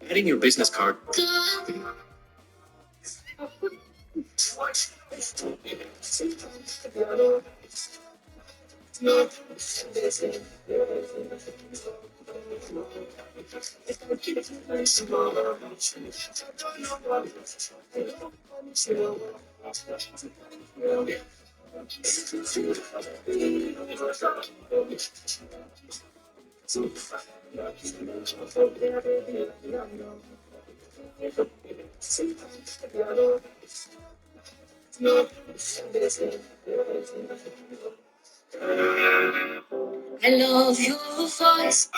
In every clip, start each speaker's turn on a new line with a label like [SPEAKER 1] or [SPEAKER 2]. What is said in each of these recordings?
[SPEAKER 1] Getting your business card. I love your voice.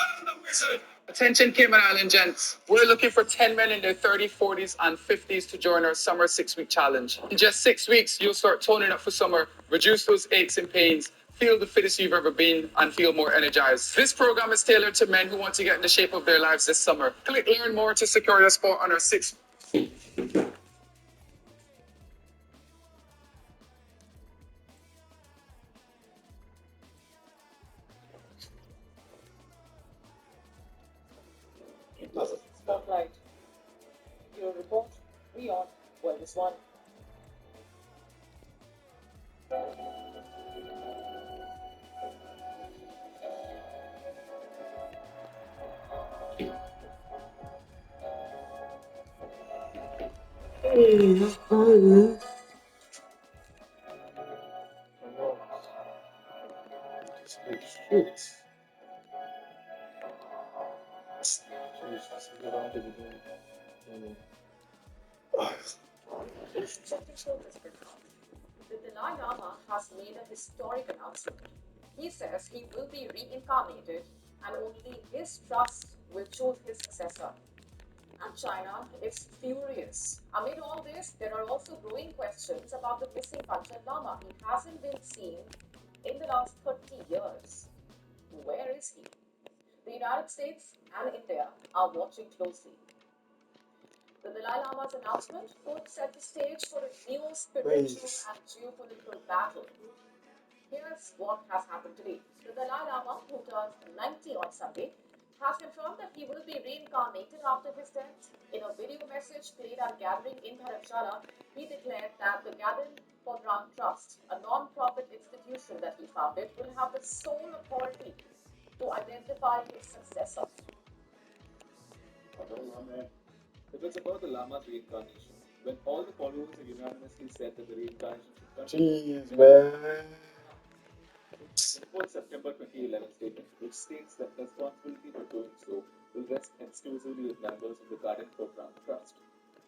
[SPEAKER 1] Attention, Cayman Island gents. We're looking for 10 men in their 30s, 40s, and 50s to join our summer 6-week challenge. In just 6 weeks, you'll start toning up for summer, reduce those aches and pains, feel the fittest you've ever been, and feel more energized. This program is tailored to men who want to get in the shape of their lives this summer. Click learn more to secure your spot on our 6.
[SPEAKER 2] Spotlight. Your report. Beyond Wellness One. The Dalai Lama has made a historic announcement. He says he will be reincarnated and only his trust will choose his successor. And China is furious. Amid all this, there are also growing questions about the missing Panchad Lama. He hasn't been seen in the last 30 years. Where is he? The United States and India are watching closely. The Dalai Lama's announcement could set the stage for a new spiritual and geopolitical battle. Here's what has happened today. The Dalai Lama, who turns 90 on Sunday, has confirmed that he will be reincarnated after his death. In a video message played at a gathering in Dharamshala, he declared that the Gavin Podran Trust, a non-profit institution that he founded, will have the sole authority to identify his successor.
[SPEAKER 3] It was about the Lama's reincarnation. When all the followers have unanimously said that the reincarnation should continue.
[SPEAKER 4] Jeez, man.
[SPEAKER 3] The fourth September 2011 statement, which states that responsibility for doing so will rest exclusively with members of the Garden Program Trust,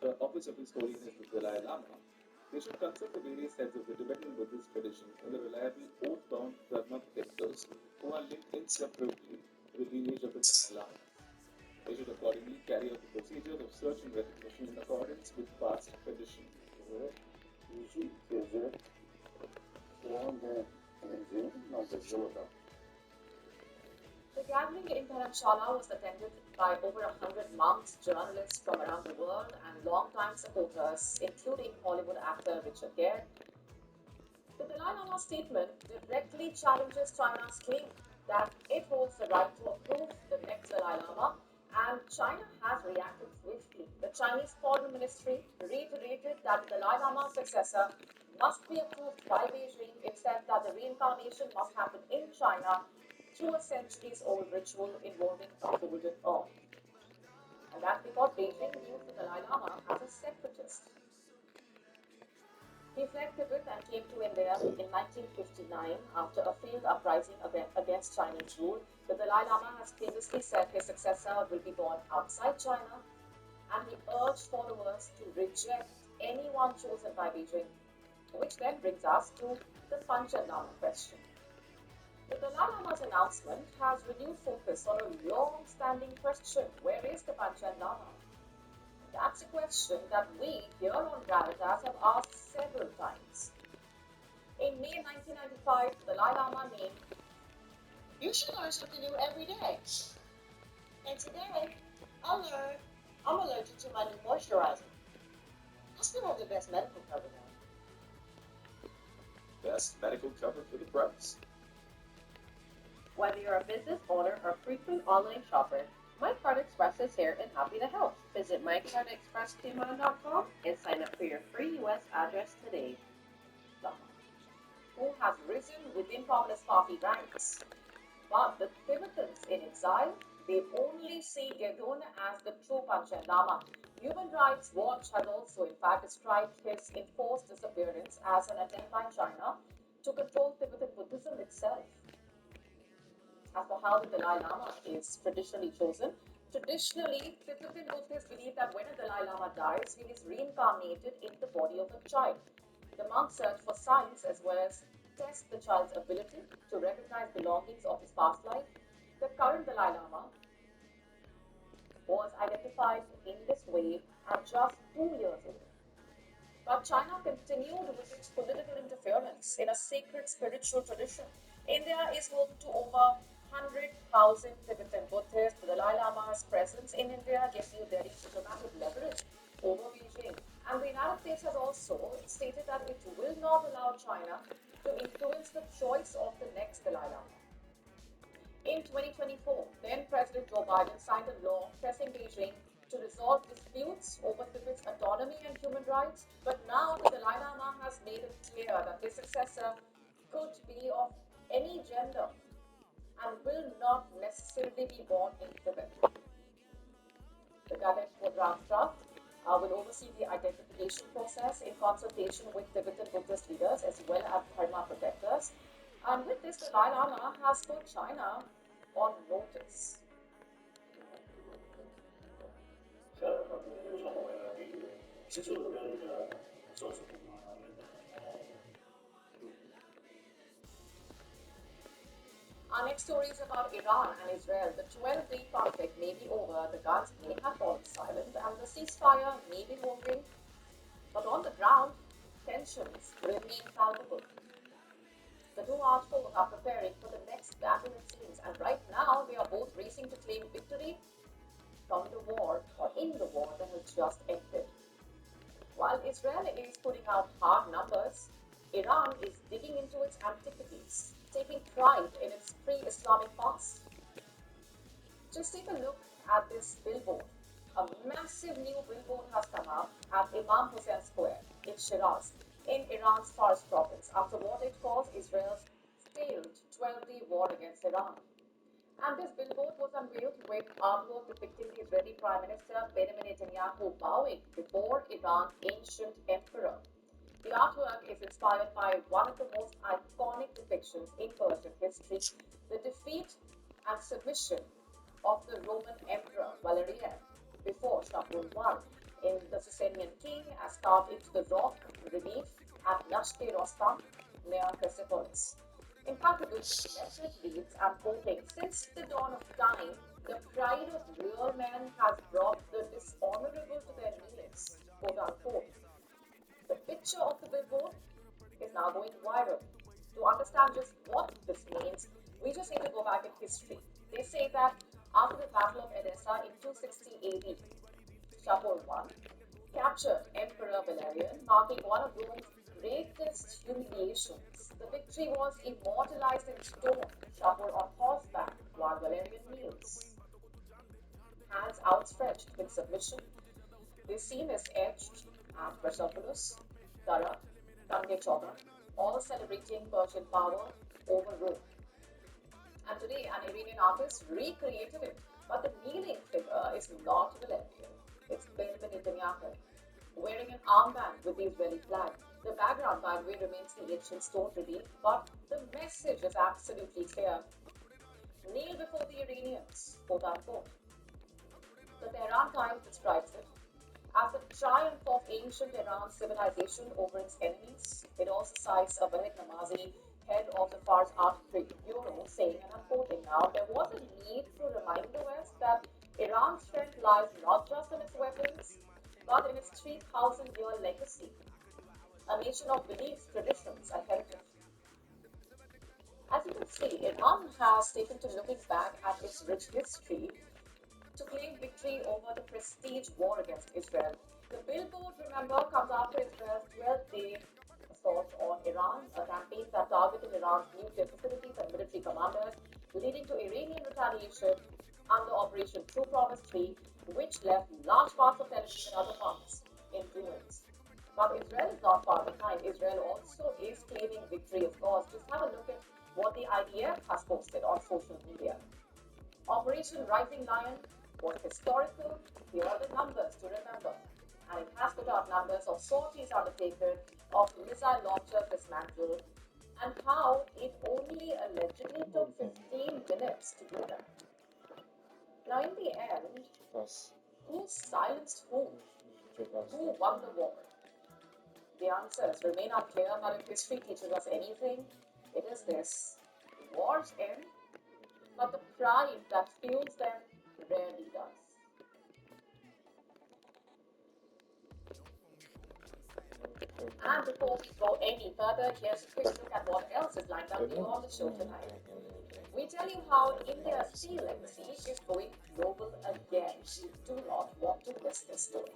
[SPEAKER 3] the office of His Holiness the Dalai Lama. They should consult the various heads of the Tibetan Buddhist tradition and the reliable oath-bound Dharma protectors who are linked inseparably to the lineage of the Dalai Lama. They should accordingly carry out the procedures of search and recognition in accordance with past tradition.
[SPEAKER 2] The gathering in Dharamshala was attended by over 100 monks, journalists from around the world, and longtime supporters, including Hollywood actor Richard Gere. The Dalai Lama's statement directly challenges China's claim that it holds the right to approve the next Dalai Lama, and China has reacted swiftly. The Chinese Foreign Ministry reiterated that the Dalai Lama's successor must be approved by Beijing. It said that the reincarnation must happen in China through a centuries-old ritual involving a golden urn. And that's because Beijing views the Dalai Lama as a separatist. He fled Tibet and came to India in 1959 after a failed uprising against Chinese rule. The Dalai Lama has previously said his successor will be born outside China, and he urged followers to reject anyone chosen by Beijing, which then brings us to the Panchad Lama question. The Dalai Lama's announcement has renewed focus on a long-standing question: where is the Panchad Lama? That's a question that we here on Gravitas have asked several times. In May 1995, the Dalai Lama named, "You should learn something new every day." And today, I'm allergic to my new moisturizer. I still have the best medical cover now.
[SPEAKER 3] Best medical cover for the price.
[SPEAKER 2] Whether you're a business owner or frequent online shopper, Mike Card Express is here and happy to help. Visit MikeCardExpressTMR.com and sign up for your free US address today. Who has risen within Communist Party ranks? But the Tibetans in exile, they only see Gedun as the true Panchen Lama. Human Rights Watch has also, in fact, described his enforced disappearance as an attempt by China to control Tibetan Buddhism itself. As for how the Dalai Lama is traditionally chosen, traditionally, Tibetan Buddhists believe that when a Dalai Lama dies, he is reincarnated in the body of a child. The monks search for signs as well as test the child's ability to recognize belongings of his past life. The current Dalai Lama was identified in this way at just 2 years old. But China continued with its political interference in a sacred spiritual tradition. India is home to over 100,000 Tibetan Buddhists. The Dalai Lama's presence in India gives New Delhi diplomatic leverage over Beijing. And the United States has also stated that it will not allow China to influence the choice of the next Dalai Lama. In 2024, then President Joe Biden signed a law pressing Beijing to resolve disputes over Tibet's autonomy and human rights. But now the Dalai Lama has made it clear that his successor could be of any gender and will not necessarily be born in Tibet. The Ganesh Mudra Trust will oversee the identification process in consultation with Tibetan Buddhist leaders as well as Dharma protectors. And with this, the Dalai Lama has put China on notice. Our next story is about Iran and Israel. The 12-day conflict may be over, the guns may have fallen silent, and the ceasefire may be moving, but on the ground, tensions remain palpable. The two archfolks are preparing for the next battle, it seems, and right now they are both racing to claim victory from the war or in the war that has just ended. While Israel is putting out hard numbers, Iran is digging into its antiquities, taking pride in its pre-Islamic past. Just take a look at this billboard. A massive new billboard has come up at Imam Hussein Square in Shiraz, in Iran's Fars province, after what it calls Israel's failed 12-day war against Iran. And this billboard was unveiled with artwork depicting the Israeli Prime Minister Benjamin Netanyahu bowing before Iran's ancient emperor. The artwork is inspired by one of the most iconic depictions in Persian history, the defeat and submission of the Roman Emperor Valerian before Shapur I in the Sasanian king as carved into the rock relief at Nashte Rostam near Persepolis. In fact, the message reads, I'm quoting, since the dawn of time, the pride of real men has brought the dishonorable to their knees, quote unquote. The picture of the billboard is now going viral. To understand just what this means, we just need to go back in history. They say that after the Battle of Edessa in 260 AD, Shapur I captured Emperor Valerian, marking one of Rome's greatest humiliations. The victory was immortalized in stone, Shapur on horseback, while Valerian kneels, hands outstretched in submission. This scene is etched at Persepolis, Dara, Kange Chowra, all celebrating Persian power over Rome. And today, an Iranian artist recreated it, but the kneeling figure is not Valerian. It's Benjamin Netanyahu, wearing an armband with the Israeli flag. The background, by the way, remains the ancient stone relief, but the message is absolutely clear. Kneel before the Iranians, quote unquote. The Tehran Times describes it as the triumph of ancient Iran's civilization over its enemies. It also cites a Wahid Namazi, head of the Fars Art Bureau, saying, and I'm quoting now, there was a need to remind the West that Iran's strength lies not just in its weapons, but in its 3,000-year legacy, a nation of beliefs, traditions, and heritage. As you can see, Iran has taken to looking back at its rich history to claim victory over the prestige war against Israel. The billboard, remember, comes after Israel's 12-day assault on Iran, a campaign that targeted Iran's nuclear facilities and military commanders, leading to Iranian retaliation under Operation True Promise 3, which left large parts of Tel Aviv and other parts in ruins. But Israel is not far behind. Israel also is claiming victory, of course. Just have a look at what the IDF has posted on social media. Operation Rising Lion was historical. Here are the numbers to remember. And it has put out numbers of sorties undertaken, of missile launchers dismantled, and how it only allegedly took 15 minutes to do that. Now, in the end, who silenced whom? Who won the war? The answers remain unclear, but if history teaches us anything, it is this. Wars end, but the pride that fuels them rarely does. And before we go any further, here's a quick look at what else is lined up beyond the show tonight. We tell you how India's steel legacy is going global again. You do not want to miss this story.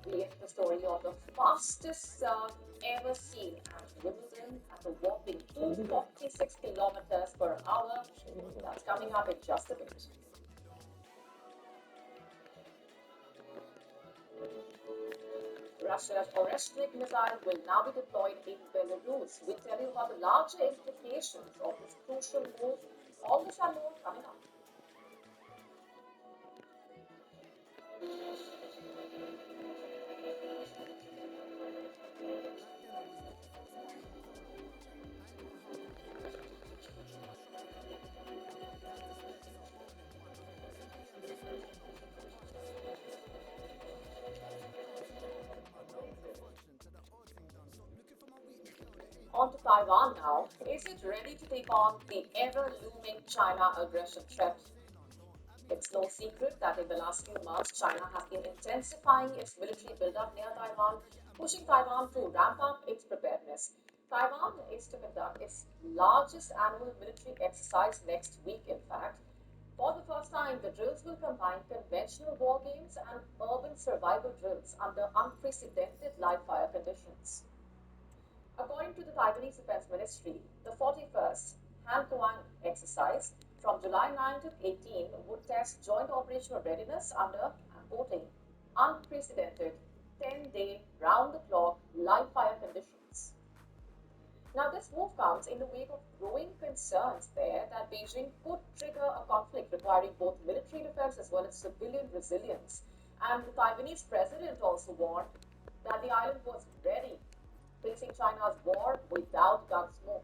[SPEAKER 2] We get the story of the fastest serve ever seen at Wimbledon at a whopping 246 kilometers per hour. That's coming up in just a bit. Russia's Oreshnik missile will now be deployed in Belarus. We'll tell you about the larger implications of this crucial move. All this and more coming up. On to Taiwan now. Is it ready to take on the ever-looming China aggression threat? It's no secret that in the last few months, China has been intensifying its military buildup near Taiwan, pushing Taiwan to ramp up its preparedness. Taiwan is to conduct its largest annual military exercise next week, in fact. For the first time, the drills will combine conventional war games and urban survival drills under unprecedented live fire conditions. According to the Taiwanese Defense Ministry, the 41st Han Kuang exercise from July 9 to 18 would test joint operational readiness under, I'm quoting, unprecedented 10-day round-the-clock live fire conditions. Now, this move comes in the wake of growing concerns there that Beijing could trigger a conflict requiring both military defense as well as civilian resilience. And the Taiwanese president also warned that the island was ready, facing China's war without Gunsmoke.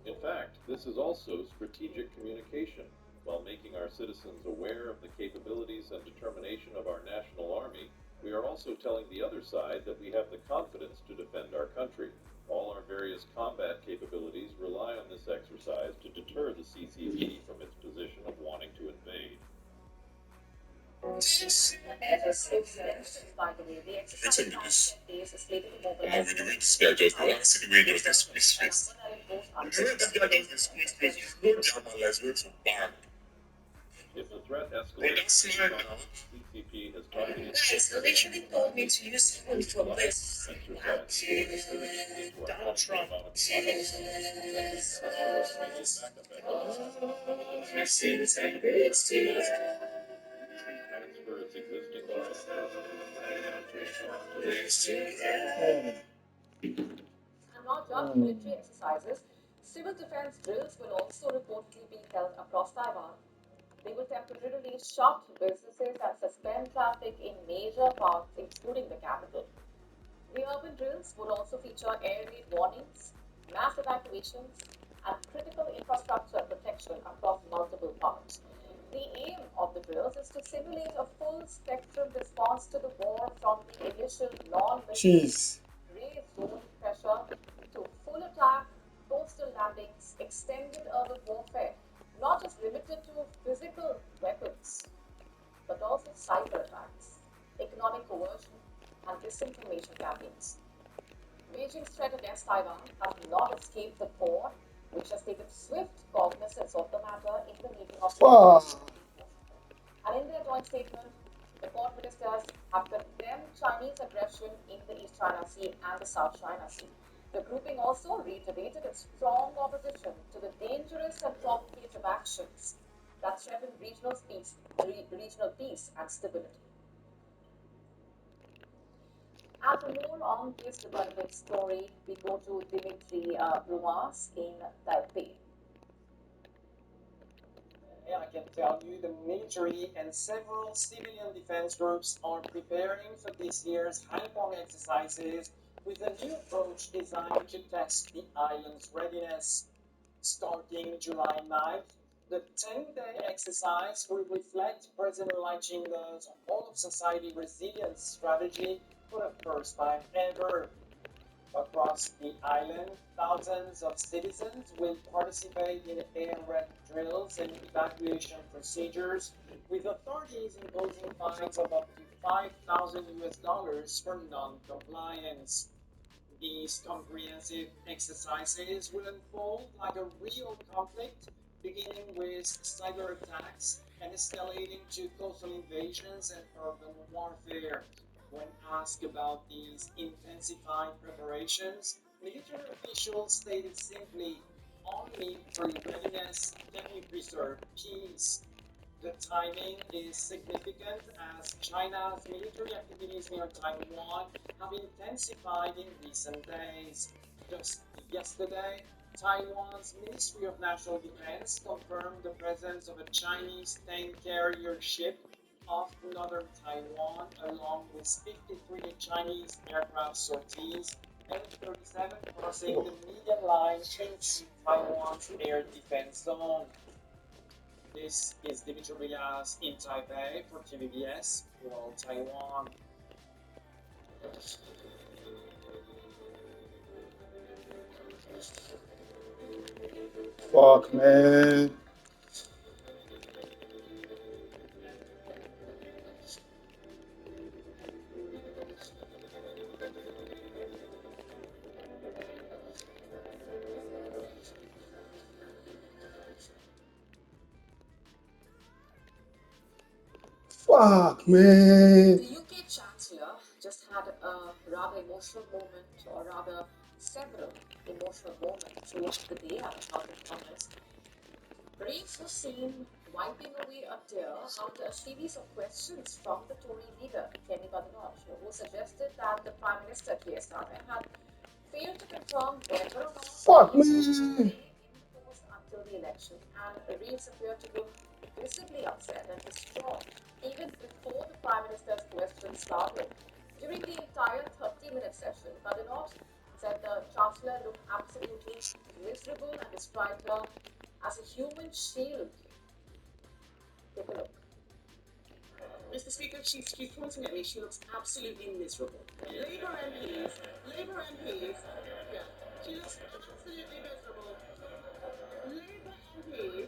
[SPEAKER 4] In fact, this is also strategic communication. While making our citizens aware of the capabilities and determination of our national army, we are also telling the other side that we have the confidence to defend our country. All our various combat capabilities rely on this exercise to deter the CCP from its position of wanting to invade.
[SPEAKER 2] By the way, the exercise is slated to mobilize.
[SPEAKER 5] We doing this guy just now. See the way he does this with his face. The way this guy does this with his face, you know Jamal is going to bang.
[SPEAKER 4] If the threat
[SPEAKER 5] But
[SPEAKER 4] escalates,
[SPEAKER 5] that's smart now.
[SPEAKER 4] CCP has targeted
[SPEAKER 6] Guys, they literally told me to use food for this.
[SPEAKER 5] Donald Trump.
[SPEAKER 6] I've seen some good stuff.
[SPEAKER 4] for its existing
[SPEAKER 2] And not just military exercises, civil defense drills will also reportedly be held across Taiwan. They will temporarily shut businesses and suspend traffic in major parts, including the capital. The urban drills would also feature air raid warnings, mass evacuations, and critical infrastructure protection across multiple parts. The aim of the drills is to simulate a full spectrum response to the war from the initial non-military gray zone pressure to full attack, coastal landings, extended urban warfare, not just limited to physical weapons, but also cyber attacks, economic coercion, and disinformation campaigns. Beijing's threat against Taiwan has not escaped the core, which has taken swift cognizance of the matter in the meeting of And in their joint statement, the Port ministers have condemned Chinese aggression in the East China Sea and the South China Sea. The grouping also reiterated its strong opposition peace and stability. And for more on this developing story, we go to Dimitri Brumas in Taipei.
[SPEAKER 7] Yeah, I can tell you the military and several civilian defense groups are preparing for this year's Haiphong exercises with a new approach designed to test the island's readiness. Starting July 9th, the 10-day exercise will reflect President Lai Ching-te's whole of society resilience strategy for the first time ever. Across the island, thousands of citizens will participate in air raid drills and evacuation procedures, with authorities imposing fines of up to $5,000 for non-compliance. These comprehensive exercises will unfold like a real conflict, beginning with cyber attacks and escalating to coastal invasions and urban warfare. When asked about these intensified preparations, military officials stated simply, only through readiness can we preserve peace. The timing is significant as China's military activities near Taiwan have intensified in recent days. Just yesterday, Taiwan's Ministry of National Defense confirmed the presence of a Chinese tank carrier ship off northern Taiwan, along with 53 Chinese aircraft sorties and 37 crossing the median line into Taiwan's air defense zone. This is Dimitri Riaz in Taipei for TVBS World Taiwan.
[SPEAKER 1] Fuck, man. Fuck, man.
[SPEAKER 2] The UK Chancellor just had a rather emotional moment, or rather several emotional moments throughout the day at the House of Commons. Reeves was seen wiping away a tear after a series of questions from the Tory leader, Kemi Badenoch, who suggested that the Prime Minister, Keir Starmer, had failed to confirm whether or not
[SPEAKER 1] Fuck,
[SPEAKER 2] he was going to
[SPEAKER 1] man.
[SPEAKER 2] remain in the post until the election, and Reeves appeared to look visibly upset and distraught even before the Prime Minister's questions started. During the entire 30-minute session, Badenoch said the Chancellor looked absolutely miserable and described her as a human shield. Take a look.
[SPEAKER 8] Mr. Speaker, she's pointing at me. She looks absolutely miserable. Labour MPs, yeah, she looks absolutely miserable. Labour MPs,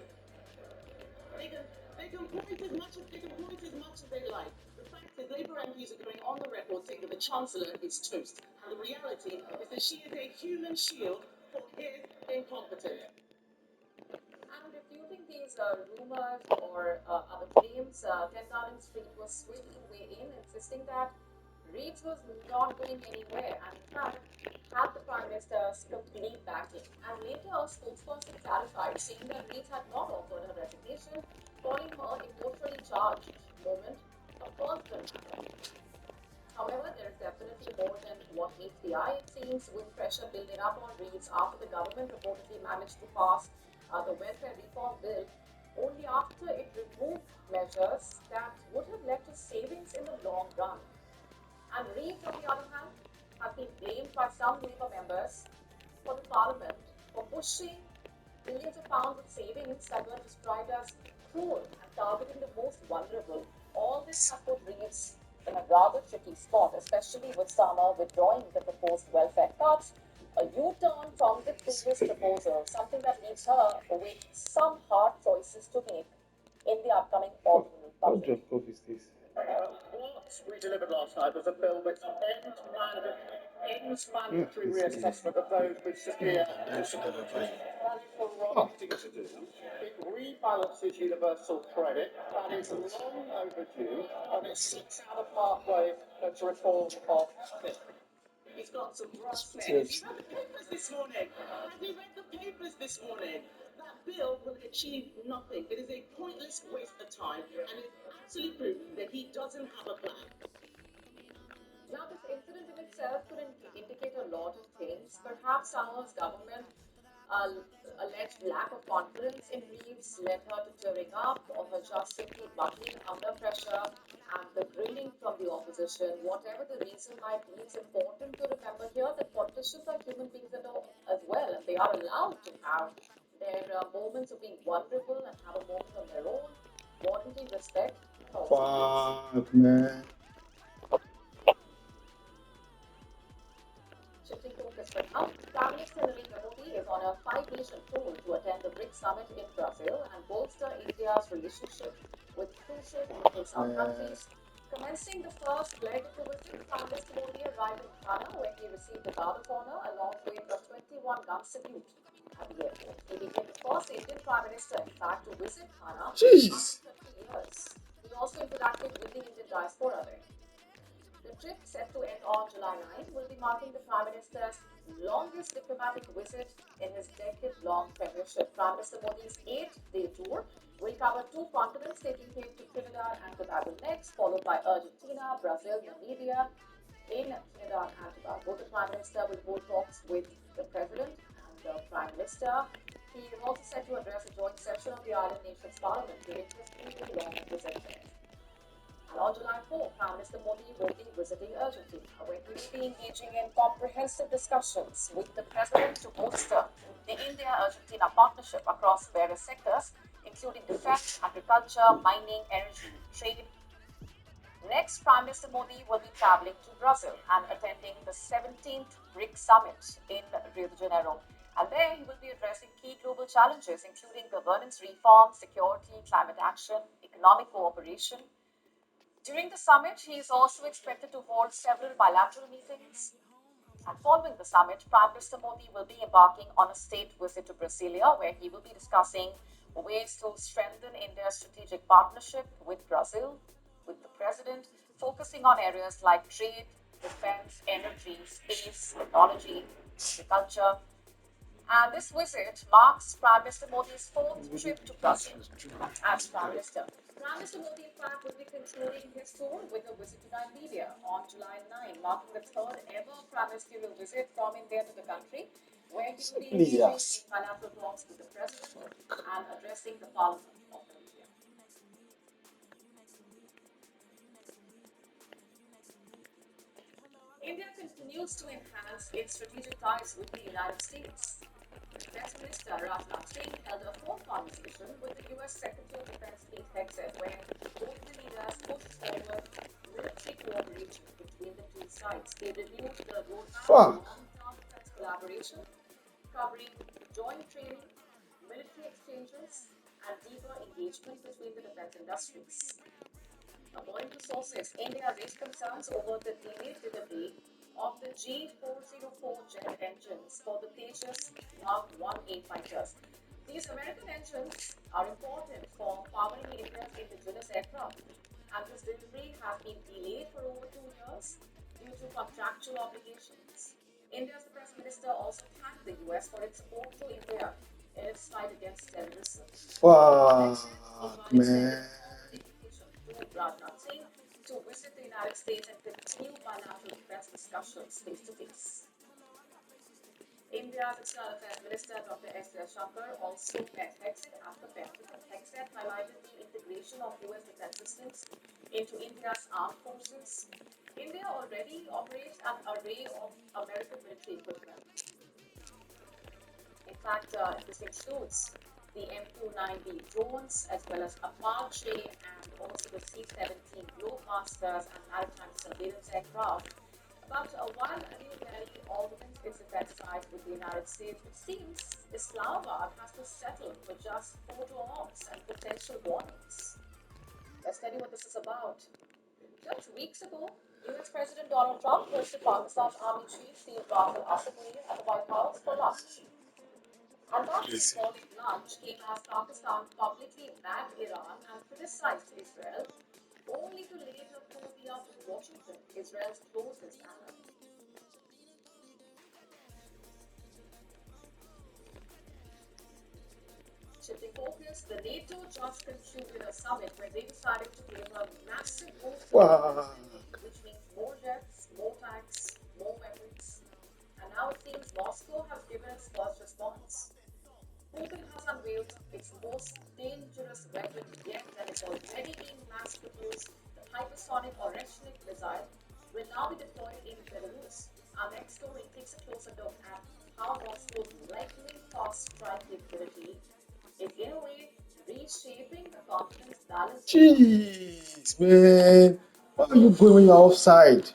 [SPEAKER 8] they can point as much as they like. The fact is, Labour MPs are going on the record saying that the Chancellor is toast, and the reality is that she is a human shield for his incompetence.
[SPEAKER 2] And refuting these rumors or other claims, 10 Downing Street was swiftly weigh in, insisting that Reeves was not going anywhere and, in fact, had the Prime Minister's complete backing. And later, a spokesperson clarified, saying that Reeves had not offered her resignation, calling her emotionally charged moment a personal matter. However, there is definitely more than what meets the eye, it seems, with pressure building up on Reeves after the government reportedly managed to pass the welfare reform bill only after it removed measures that would have led to savings in the long run. And Reeves, on the other hand, has been blamed by some Labour members for the Parliament for pushing billions of pounds of savings that were described as cruel and targeting the most vulnerable. All this has put Reeves in a rather tricky spot, especially with Starmer withdrawing the proposed welfare cuts, a U-turn from the previous proposal, something that leaves her with some hard choices to make in the upcoming autumn budget.
[SPEAKER 1] What
[SPEAKER 8] we delivered last night was a bill which ends mandatory reassessment of those with severe disabilities. That is the right thing to do. It rebalances universal credit. That is long overdue, and it sets out a pathway to reform of this. He's got some rough things. Have you read the papers this morning? Have you read the papers this morning? That bill will achieve nothing. It is a pointless waste of time, and it
[SPEAKER 6] actually proving that he doesn't have a plan.
[SPEAKER 2] Now, this incident in itself could indicate a lot of things. Perhaps Samoa's government uh, alleged lack of confidence in Reeves led her to tearing up, or her just simply buckling under pressure and the grilling from the opposition. Whatever the reason might be, it's important to remember here that politicians are human beings as well, and they are allowed to have their moments of being vulnerable and have a moment on their own. Warranting respect.
[SPEAKER 1] Fuck, man.
[SPEAKER 2] Shifting focus for now, Prime Minister Narendra Modi is on a five-nation tour to attend the BRICS summit in Brazil and bolster India's relationship with crucial Global South countries. Commencing the first leg of the visit, Prime Minister Modi arrived in Ghana, where he received the Guard of Honor along with a 21-gun salute at the airport. He became the first Indian Prime Minister, in fact, to visit Ghana
[SPEAKER 1] Jeez.
[SPEAKER 2] after 30 years. He also interacted with the Indian diaspora there. The trip, set to end on July 9, will be marking the Prime Minister's longest diplomatic visit in his decade-long premiership. Prime Minister Modi's 8-day tour will cover two continents, taking him to Trinidad and Tobago next, followed by Argentina, Brazil, Namibia. In Trinidad and Tobago, the Prime Minister will hold talks with the President and the Prime Minister. He is also set to address a joint session of the island nation's parliament during his 3-day-long visit there. And on July 4, Prime Minister Modi will be visiting Argentina, where he will be engaging in comprehensive discussions with the President to bolster the India-Argentina partnership across various sectors, including defense, agriculture, mining, energy, trade. Next, Prime Minister Modi will be traveling to Brazil and attending the 17th BRICS summit in Rio de Janeiro. And there he will be addressing key global challenges, including governance reform, security, climate action, economic cooperation. During the summit, he is also expected to hold several bilateral meetings. And following the summit, Prime Minister Modi will be embarking on a state visit to Brasilia, where he will be discussing ways to strengthen India's strategic partnership with Brazil, with the President, focusing on areas like trade, defense, energy, space, technology, agriculture. And this visit marks Prime Minister Modi's fourth trip to Brazil as Prime Minister. Prime Minister Modi, in fact, will be concluding his tour with a visit to Namibia on July 9, marking the third ever prime ministerial visit from India to the country, where he will be engaging in bilateral talks with the President and addressing the Parliament of Namibia. India continues to enhance its strategic ties with the United States. Defense Minister Rajnath Singh held a phone conversation with the U.S. Secretary of Defense Pete Hegseth, where both the leaders pushed forward military cooperation between the two sides. They reviewed the roadmap for long-term defense collaboration, covering joint training, military exchanges, and deeper engagement between the defense industries. According to sources, India raised concerns over the delayed delivery of the G404 jet engines for the Tejas Mark 1A fighters. These American engines are important for powering India's indigenous aircraft, and this delivery has been delayed for over 2 years due to contractual obligations. India's Prime Minister also thanked the US for its support to India in its fight against terrorism.
[SPEAKER 1] Fuck, man.
[SPEAKER 2] To Rajnath Singh to visit the United States and continue bilateral defense discussions face to face. India's External Affairs Minister Dr. S. Jaishankar also met Hegseth at the Pentagon. Hegseth highlighted the integration of US defense systems into India's armed forces. India already operates an array of American military equipment. In fact, this includes the M29B drones, as well as Apache and also the C-17 Globemasters and maritime surveillance aircraft. But while New Delhi augments its defense ties with the United States, it seems Islamabad has to settle for just photo ops and potential warnings. Let's tell you what this is about. Just weeks ago, US President Donald Trump hosted Pakistan's Army Chief Field Marshal Asif Munir at the White House for lunch. And that symbolic lunch came as Pakistan publicly banned Iran and criticized Israel, only to later cozy up with Washington, Israel's closest ally. shifting focus, the NATO just concluded a summit where they decided to give a massive boost to
[SPEAKER 8] Fuck.
[SPEAKER 2] which means more jets, more tanks, more weapons. And now it seems Moscow has given its first response. Putin has unveiled its most dangerous weapon yet, and it's already being mass produced. The hypersonic Oreshnik missile will now be deployed in Belarus. Our next story takes a closer look at how Moscow's lightning fast strike capability is, in a way, reshaping the confidence balance.
[SPEAKER 8] Jeez, man. Why are you going offside?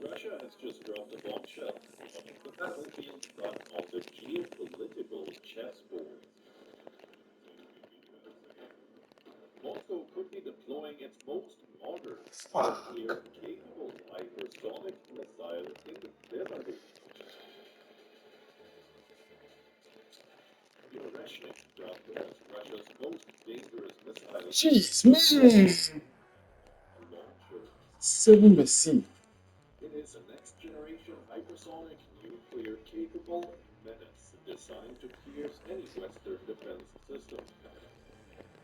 [SPEAKER 4] Russia has just dropped a bombshell on the battlefield, but on the geopolitical chessboard. Moscow could be deploying its most modern,
[SPEAKER 8] Fuck.
[SPEAKER 4] nuclear-capable hypersonic missile in Belarus. The Oreshnik, dubbed as Russia's most dangerous missile
[SPEAKER 8] Jeez, man.
[SPEAKER 4] launcher,
[SPEAKER 8] 7
[SPEAKER 4] it is a next-generation hypersonic nuclear-capable menace designed to pierce any Western defense system.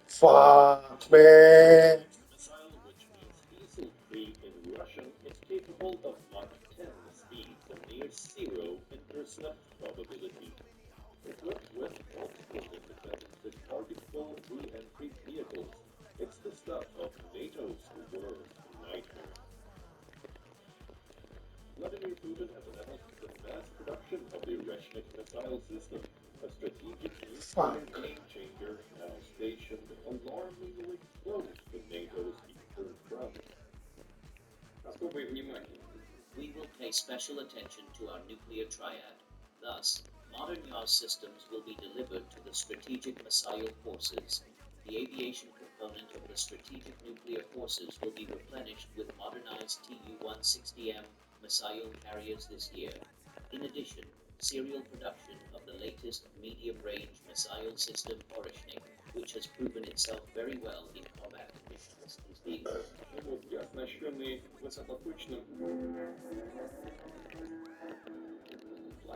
[SPEAKER 8] Fuck, man.
[SPEAKER 4] Missile, which means diesel-free in Russian, is capable of Mach 10 speeds and near zero intercept probability. Equipped with multiple independent targetable re-entry vehicles, it's the stuff of NATO's worst nightmare. Vladimir Putin has announced the mass production of the Oreshnik missile system, a strategic nuclear game-changer now stationed alarmingly close to NATO's eastern front.
[SPEAKER 9] Особое внимание. We will pay special attention to our nuclear triad. Thus, modern Yars systems will be delivered to the strategic missile forces. The aviation component of the strategic nuclear forces will be replenished with modernized Tu-160M missile carriers this year. In addition, serial production of the latest medium-range missile system Oreshnik, which has proven itself very well in combat missions, is being
[SPEAKER 3] Вот я оснащенный высокоточным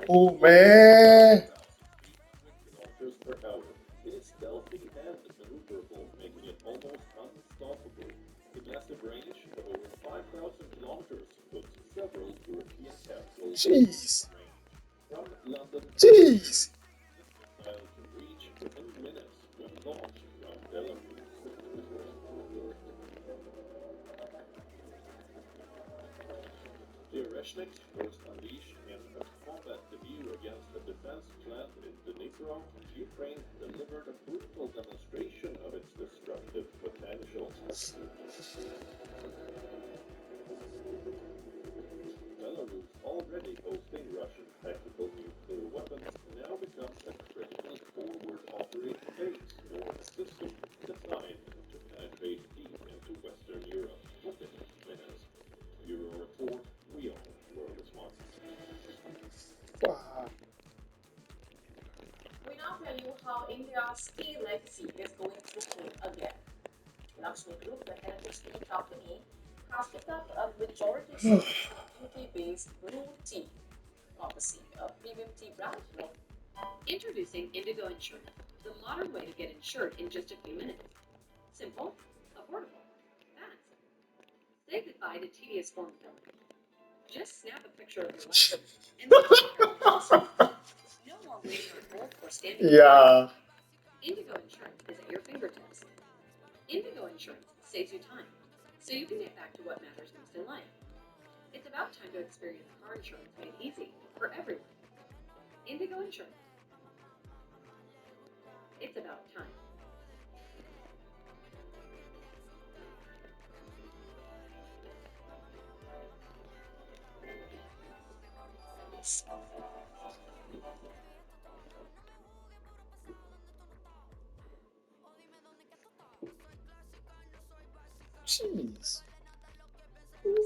[SPEAKER 8] Oh, man.
[SPEAKER 4] kilometers per hour. It is stealthy and maneuverable, making it almost unstoppable. The massive range of over 5,000 kilometers puts several European capitals
[SPEAKER 8] Jeez.
[SPEAKER 4] from London.
[SPEAKER 8] Jeez.
[SPEAKER 4] The missile can reach within minutes when launched from Belarus. The Oreshnik was unleashed in a combat debut against the defense plant in Dnipro. Ukraine delivered a brutal demonstration of its destructive potential. Belarus, already hosting Russian tactical nuclear weapons, now becomes a critical forward operating base for a system designed to penetrate deep into Western Europe. Look at it, winners. Euro report, we all were responsible.
[SPEAKER 8] Fuck.
[SPEAKER 2] We now tell you how India's steel legacy is going through again. Lakshmi Group, the heritage tea company, has picked up a majority stake in UK-based Blue Tea, obviously a premium tea brand.
[SPEAKER 10] Introducing Indigo Insurance, the modern way to get insured in just a few minutes. Simple, affordable, fast. Say goodbye to tedious form filling. Just snap a picture of your license and no more waiting on hold or standing.
[SPEAKER 8] Yeah.
[SPEAKER 10] Indigo Insurance is at your fingertips. Indigo Insurance saves you time, so you can get back to what matters most in life. It's about time to experience car insurance made easy for everyone. Indigo Insurance. It's about time.
[SPEAKER 8] Jeez.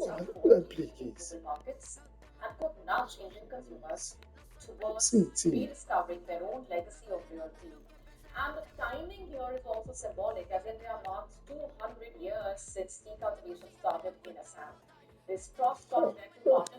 [SPEAKER 2] Some
[SPEAKER 8] Who that play case?
[SPEAKER 2] markets and could nudge Indian consumers towards
[SPEAKER 8] See.
[SPEAKER 2] rediscovering their own legacy of real tea. And the timing here is also symbolic, as India marks 200 years since tea cultivation started in Assam. This cross-continental partnership